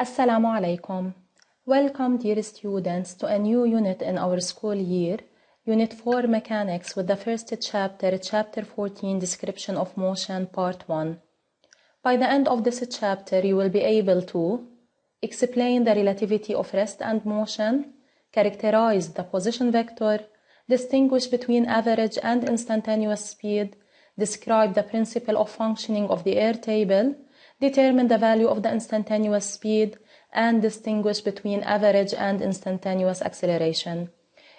Assalamu alaikum. Welcome, dear students, to a new unit in our school year, Unit 4 Mechanics, with the first chapter, Chapter 14, Description of Motion, Part 1. By the end of this chapter, you will be able to explain the relativity of rest and motion, characterize the position vector, distinguish between average and instantaneous speed, describe the principle of functioning of the air table, determine the value of the instantaneous speed, and distinguish between average and instantaneous acceleration.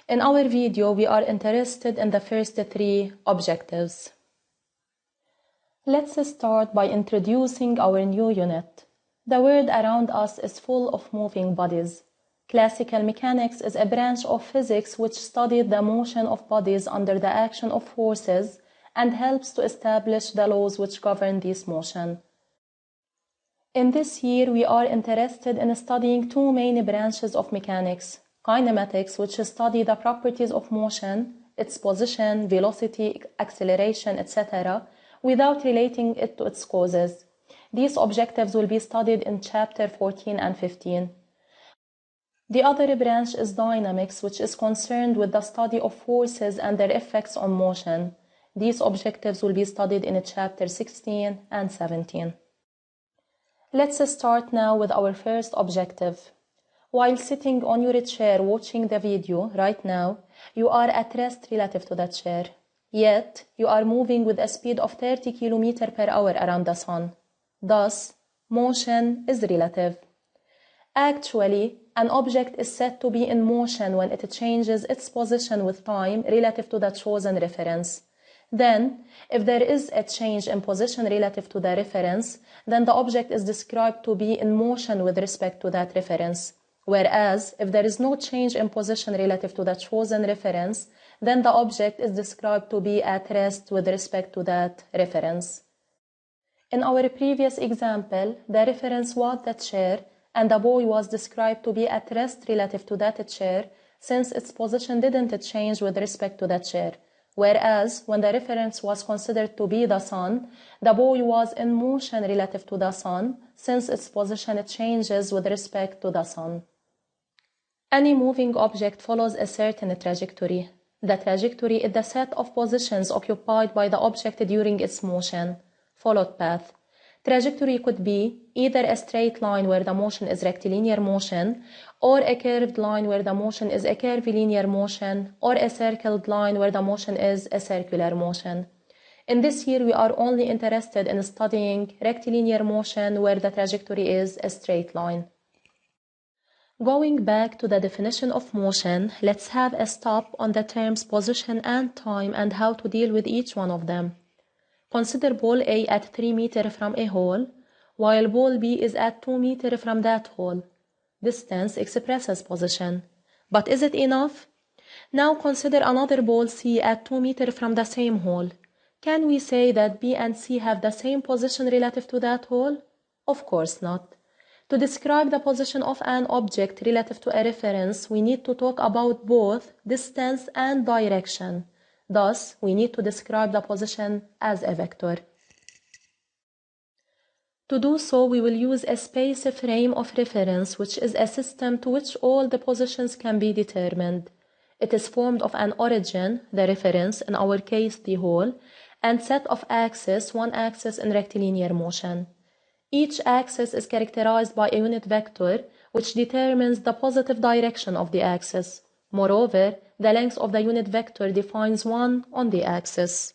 In our video, we are interested in the first three objectives. Let's start by introducing our new unit. The world around us is full of moving bodies. Classical mechanics is a branch of physics which studied the motion of bodies under the action of forces and helps to establish the laws which govern this motion. In this year, we are interested in studying two main branches of mechanics: kinematics, which study the properties of motion, its position, velocity, acceleration, etc., without relating it to its causes. These objectives will be studied in Chapter 14 and 15. The other branch is dynamics, which is concerned with the study of forces and their effects on motion. These objectives will be studied in Chapter 16 and 17. Let's start now with our first objective. While sitting on your chair watching the video right now, you are at rest relative to the chair. Yet, you are moving with a speed of 30 km per hour around the sun. Thus, motion is relative. Actually, an object is said to be in motion when it changes its position with time relative to the chosen reference. Then, if there is a change in position relative to the reference, then the object is described to be in motion with respect to that reference. Whereas, if there is no change in position relative to the chosen reference, then the object is described to be at rest with respect to that reference. In our previous example, the reference was the chair, and the boy was described to be at rest relative to that chair, since its position didn't change with respect to the chair. Whereas, when the reference was considered to be the sun, the boy was in motion relative to the sun, since its position changes with respect to the sun. Any moving object follows a certain trajectory. The trajectory is the set of positions occupied by the object during its motion. Followed path. Trajectory could be either a straight line where the motion is rectilinear motion, or a curved line where the motion is a curvilinear motion, or a circled line where the motion is a circular motion. In this year, we are only interested in studying rectilinear motion where the trajectory is a straight line. Going back to the definition of motion, let's have a stop on the terms position and time and how to deal with each one of them. Consider ball A at 3 meters from a hole, while ball B is at 2 meters from that hole. Distance expresses position. But is it enough? Now consider another ball C at 2 meters from the same hole. Can we say that B and C have the same position relative to that hole? Of course not. To describe the position of an object relative to a reference, we need to talk about both distance and direction. Thus, we need to describe the position as a vector. To do so, we will use a space frame of reference, which is a system to which all the positions can be determined. It is formed of an origin, the reference, in our case the hole, and set of axes, one axis in rectilinear motion. Each axis is characterized by a unit vector, which determines the positive direction of the axis. Moreover, the length of the unit vector defines one on the axis.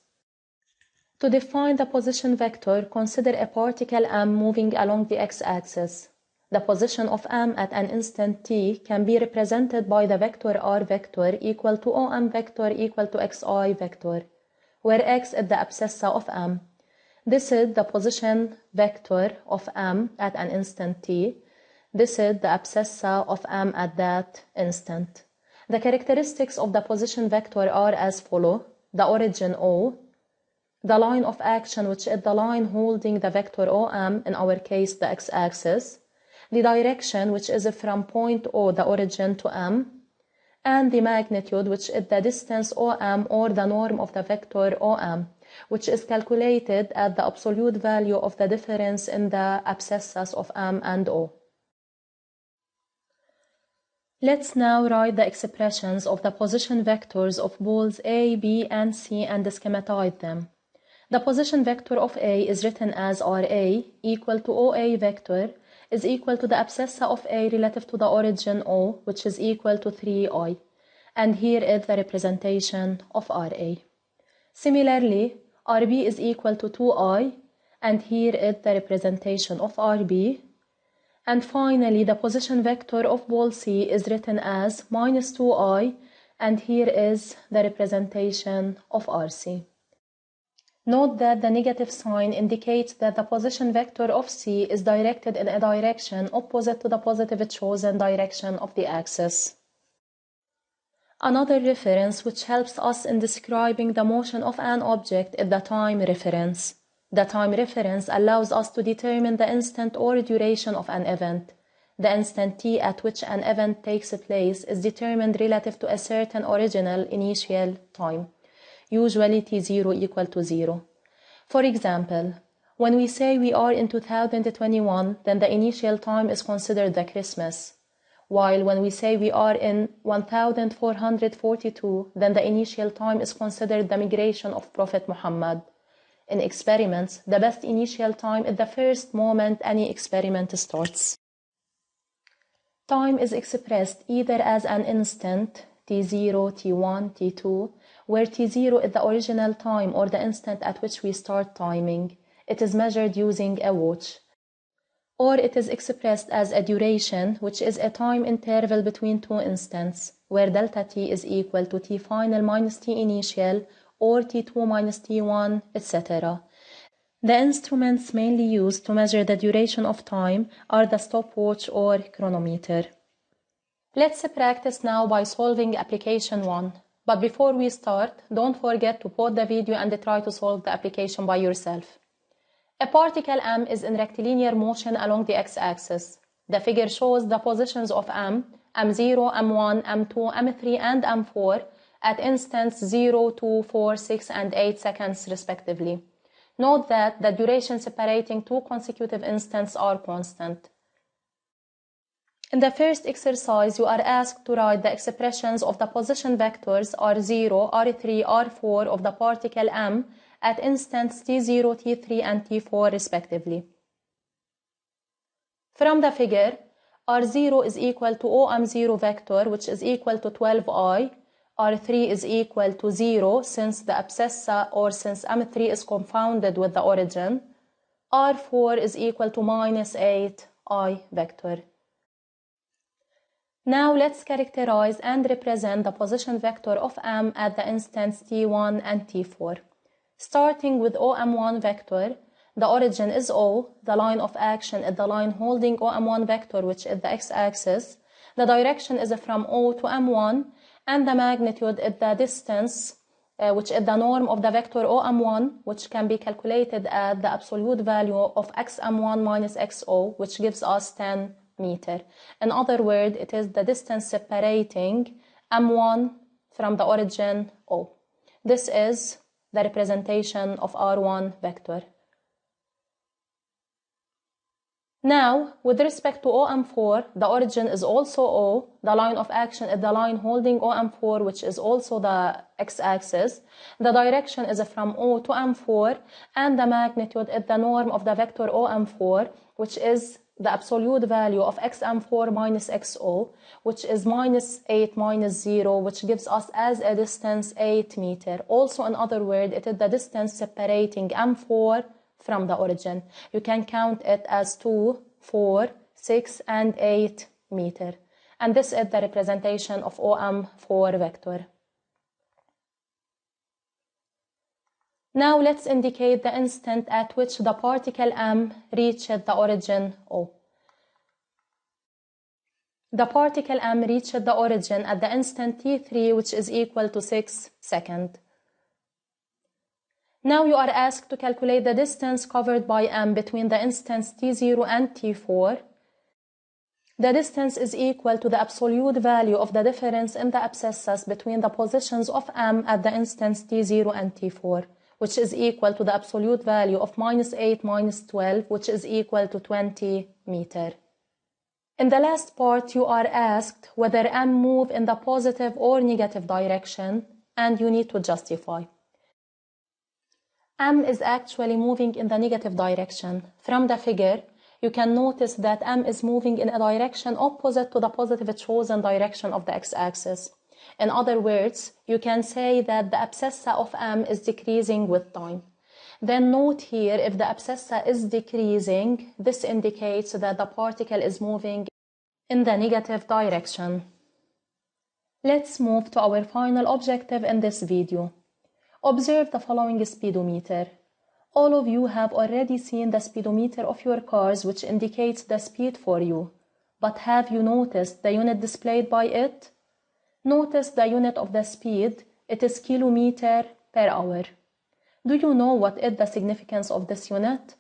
To define the position vector, consider a particle m moving along the x-axis. The position of m at an instant t can be represented by the vector r vector equal to om vector equal to xi vector, where x is the abscissa of m. This is the position vector of m at an instant t. This is the abscissa of m at that instant. The characteristics of the position vector are as follows: the origin O, the line of action, which is the line holding the vector OM, in our case the x-axis, the direction, which is from point O, the origin, to M, and the magnitude, which is the distance OM or the norm of the vector OM, which is calculated at the absolute value of the difference in the abscissas of M and O. Let's now write the expressions of the position vectors of balls A, B, and C and schematize them. The position vector of A is written as RA equal to OA vector is equal to the abscissa of A relative to the origin O, which is equal to 3I. And here is the representation of RA. Similarly, RB is equal to 2I, and here is the representation of RB. And finally, the position vector of ball C is written as minus 2I, and here is the representation of RC. Note that the negative sign indicates that the position vector of C is directed in a direction opposite to the positive chosen direction of the axis. Another reference which helps us in describing the motion of an object is the time reference. The time reference allows us to determine the instant or duration of an event. The instant t at which an event takes place is determined relative to a certain original initial time, usually t0 equal to 0. For example, when we say we are in 2021, then the initial time is considered the Christmas. While when we say we are in 1442, then the initial time is considered the migration of Prophet Muhammad. In experiments, the best initial time is the first moment any experiment starts. Time is expressed either as an instant, t0, t1, t2, where t0 is the original time or the instant at which we start timing. It is measured using a watch. Or it is expressed as a duration, which is a time interval between two instants, where delta t is equal to t final minus t initial, or t2 minus t1, etc. The instruments mainly used to measure the duration of time are the stopwatch or chronometer. Let's practice now by solving application 1. But before we start, don't forget to pause the video and try to solve the application by yourself. A particle m is in rectilinear motion along the x-axis. The figure shows the positions of m, m0, m1, m2, m3, and m4 at instants 0, 2, 4, 6, and 8 seconds respectively. Note that the duration separating two consecutive instants are constant. In the first exercise, you are asked to write the expressions of the position vectors r0, r3, r4 of the particle m at instants t0, t3, and t4 respectively. From the figure, r0 is equal to OM0 vector, which is equal to 12i, r3 is equal to 0 since the abscissa or since m3 is confounded with the origin, r4 is equal to minus 8i vector. Now let's characterize and represent the position vector of m at the instants t1 and t4. Starting with OM1 vector, the origin is O, the line of action is the line holding OM1 vector, which is the x-axis. The direction is from O to M1, and the magnitude is the distance, which is the norm of the vector OM1, which can be calculated at the absolute value of xm1 minus xo, which gives us 10 meter. In other words, it is the distance separating M1 from the origin O. This is the representation of R1 vector. Now, with respect to OM4, the origin is also O, the line of action is the line holding OM4, which is also the x-axis. The direction is from O to M4, and the magnitude is the norm of the vector OM4, which is the absolute value of xm4 minus xo, which is minus 8 minus 0, which gives us as a distance 8 meter. Also, in other words, it is the distance separating m4 from the origin. You can count it as 2, 4, 6, and 8 meter. And this is the representation of OM4 vector. Now let's indicate the instant at which the particle m reached the origin O. The particle m reached the origin at the instant t3, which is equal to 6 seconds. Now you are asked to calculate the distance covered by m between the instants t0 and t4. The distance is equal to the absolute value of the difference in the abscissas between the positions of m at the instants t0 and t4, which is equal to the absolute value of minus 8 minus 12, which is equal to 20 meter. In the last part, you are asked whether M move in the positive or negative direction, and you need to justify. M is actually moving in the negative direction. From the figure, you can notice that M is moving in a direction opposite to the positive chosen direction of the x-axis. In other words, you can say that the abscissa of M is decreasing with time. Then note here, if the abscissa is decreasing, this indicates that the particle is moving in the negative direction. Let's move to our final objective in this video. Observe the following speedometer. All of you have already seen the speedometer of your cars, which indicates the speed for you. But have you noticed the unit displayed by it? Notice the unit of the speed. It is kilometer per hour. Do you know what is the significance of this unit?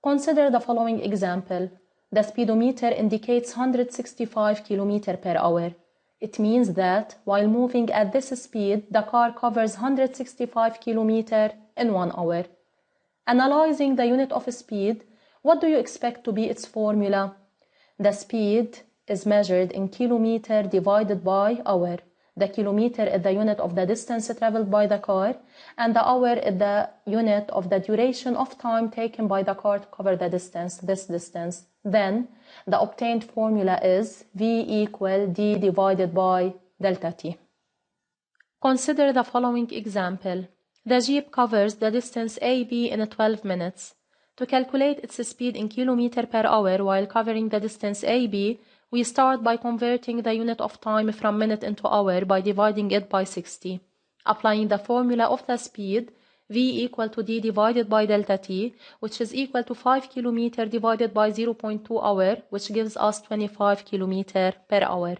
Consider the following example. The speedometer indicates 165 km per hour. It means that while moving at this speed, the car covers 165 km in 1 hour. Analyzing the unit of speed, what do you expect to be its formula? The speed is measured in kilometer divided by hour. The kilometer is the unit of the distance traveled by the car, and the hour is the unit of the duration of time taken by the car to cover the distance, this distance. Then, the obtained formula is V equal D divided by delta T. Consider the following example. The Jeep covers the distance AB in 12 minutes. To calculate its speed in kilometer per hour while covering the distance AB, we start by converting the unit of time from minute into hour by dividing it by 60. Applying the formula of the speed, V equal to D divided by delta T, which is equal to 5 km divided by 0.2 hour, which gives us 25 km per hour.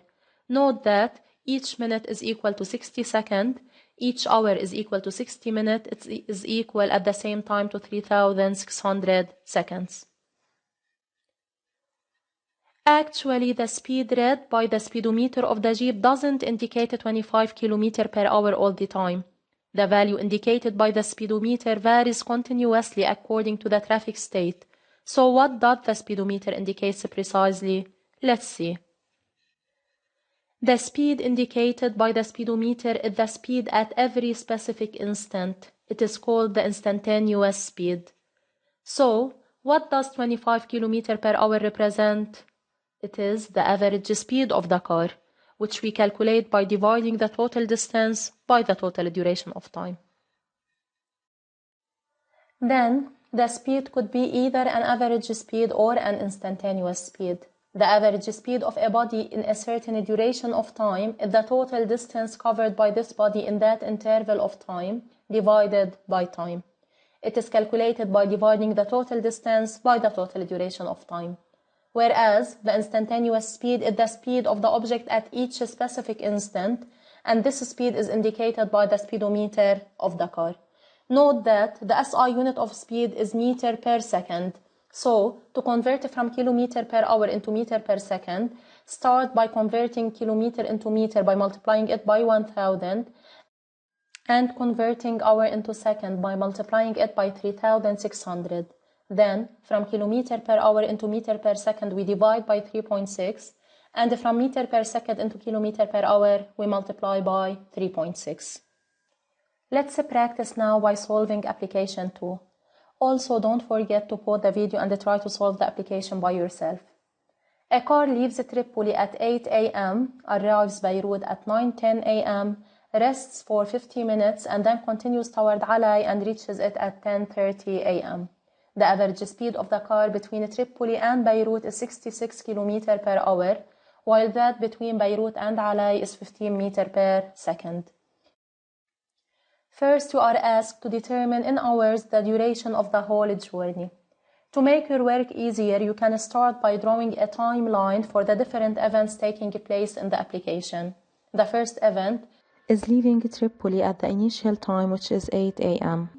Note that each minute is equal to 60 seconds, each hour is equal to 60 minutes, it is equal at the same time to 3,600 seconds. Actually, the speed read by the speedometer of the Jeep doesn't indicate 25 km per hour all the time. The value indicated by the speedometer varies continuously according to the traffic state. So what does the speedometer indicate precisely? Let's see. The speed indicated by the speedometer is the speed at every specific instant. It is called the instantaneous speed. So, what does 25 km per hour represent? It is the average speed of the car, which we calculate by dividing the total distance by the total duration of time. Then, the speed could be either an average speed or an instantaneous speed. The average speed of a body in a certain duration of time is the total distance covered by this body in that interval of time divided by time. It is calculated by dividing the total distance by the total duration of time. Whereas the instantaneous speed is the speed of the object at each specific instant, and this speed is indicated by the speedometer of the car. Note that the SI unit of speed is meter per second. So, to convert from kilometer per hour into meter per second, start by converting kilometer into meter by multiplying it by 1000, and converting hour into second by multiplying it by 3600. Then, from kilometer per hour into meter per second, we divide by 3.6, and from meter per second into kilometer per hour, we multiply by 3.6. Let's practice now by solving application 2. Also, don't forget to pause the video and try to solve the application by yourself. A car leaves Tripoli at 8 a.m., arrives Beirut at 9:10 a.m., rests for 50 minutes, and then continues toward Alay and reaches it at 10:30 a.m. The average speed of the car between Tripoli and Beirut is 66 km per hour, while that between Beirut and Alay is 15 meters per second. First, you are asked to determine in hours the duration of the whole journey. To make your work easier, you can start by drawing a timeline for the different events taking place in the application. The first event is leaving Tripoli at the initial time, which is 8 a.m.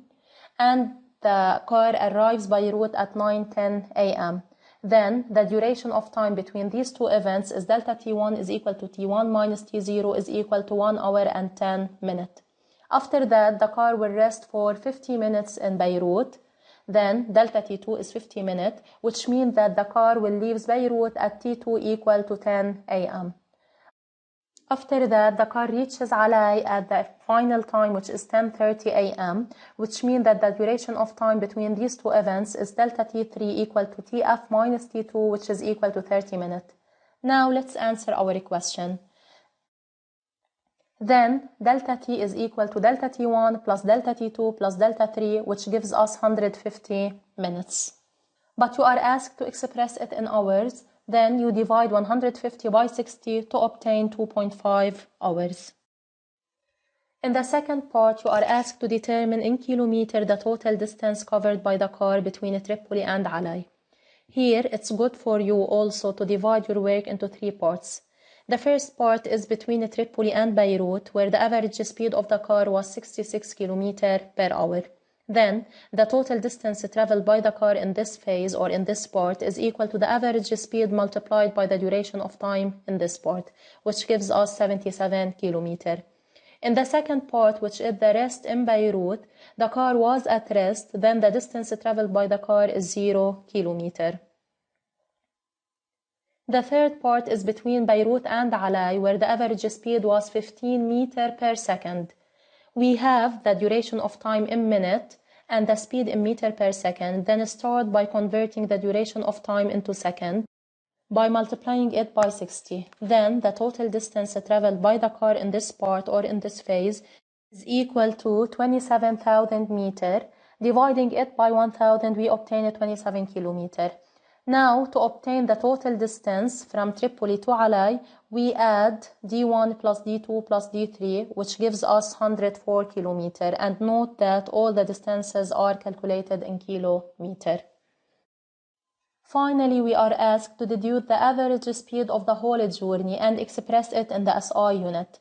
and the car arrives Beirut at 9:10 a.m. Then, the duration of time between these two events is delta T1 is equal to T1 minus T0 is equal to 1 hour and 10 minutes. After that, the car will rest for 50 minutes in Beirut. Then delta T2 is 50 minutes, which means that the car will leave Beirut at T2 equal to 10 a.m. After that, the car reaches Alai at the final time, which is 10:30 a.m., which means that the duration of time between these two events is delta T3 equal to TF minus T2, which is equal to 30 minutes. Now let's answer our question. Then delta T is equal to delta T1 plus delta T2 plus delta 3, which gives us 150 minutes. But you are asked to express it in hours. Then you divide 150 by 60 to obtain 2.5 hours. In the second part, you are asked to determine in kilometer the total distance covered by the car between Tripoli and Alai. Here, it's good for you also to divide your work into 3 parts. The first part is between Tripoli and Beirut, where the average speed of the car was 66 km per hour. Then, the total distance traveled by the car in this phase or in this part is equal to the average speed multiplied by the duration of time in this part, which gives us 77 km. In the second part, which is the rest in Beirut, the car was at rest, then the distance traveled by the car is 0 km. The third part is between Beirut and Alai, where the average speed was 15 meters per second. We have the duration of time in minute and the speed in meter per second, then start by converting the duration of time into second by multiplying it by 60. Then the total distance traveled by the car in this part or in this phase is equal to 27,000 meters. Dividing it by 1,000, we obtain 27 kilometers. Now, to obtain the total distance from Tripoli to Alai, we add D1 plus D2 plus D3, which gives us 104 kilometers. And note that all the distances are calculated in kilometer. Finally, we are asked to deduce the average speed of the whole journey and express it in the SI unit.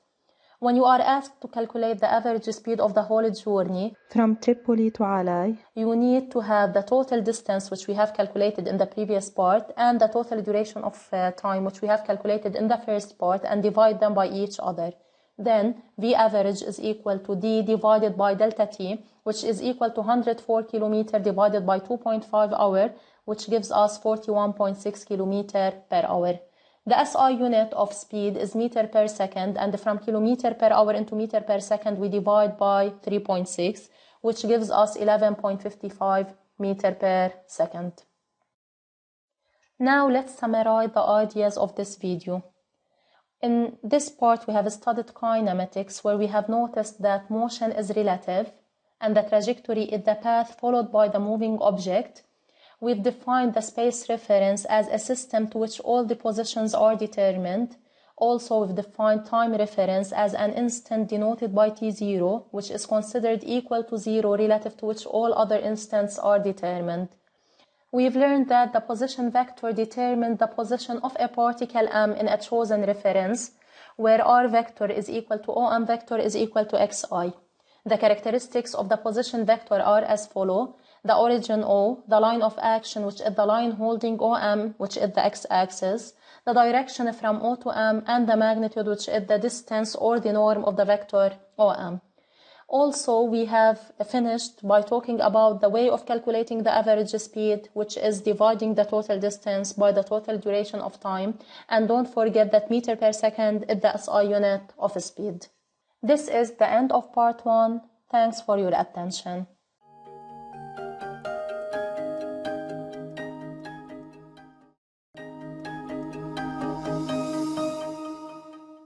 When you are asked to calculate the average speed of the whole journey from Tripoli to Alai, you need to have the total distance, which we have calculated in the previous part, and the total duration of time, which we have calculated in the first part, and divide them by each other. Then V average is equal to D divided by delta T, which is equal to 104 km divided by 2.5 hour, which gives us 41.6 km per hour. The SI unit of speed is meter per second, and from kilometer per hour into meter per second, we divide by 3.6, which gives us 11.55 meter per second. Now let's summarize the ideas of this video. In this part, we have studied kinematics, where we have noticed that motion is relative, and the trajectory is the path followed by the moving object. We've defined the space reference as a system to which all the positions are determined. Also, we've defined time reference as an instant denoted by T0, which is considered equal to 0 relative to which all other instants are determined. We've learned that the position vector determines the position of a particle m in a chosen reference, where r vector is equal to OM vector is equal to xi. The characteristics of the position vector are as follows. The origin O, the line of action, which is the line holding OM, which is the x-axis, the direction from O to M, and the magnitude, which is the distance or the norm of the vector OM. Also, we have finished by talking about the way of calculating the average speed, which is dividing the total distance by the total duration of time. And don't forget that meter per second is the SI unit of speed. This is the end of part 1. Thanks for your attention.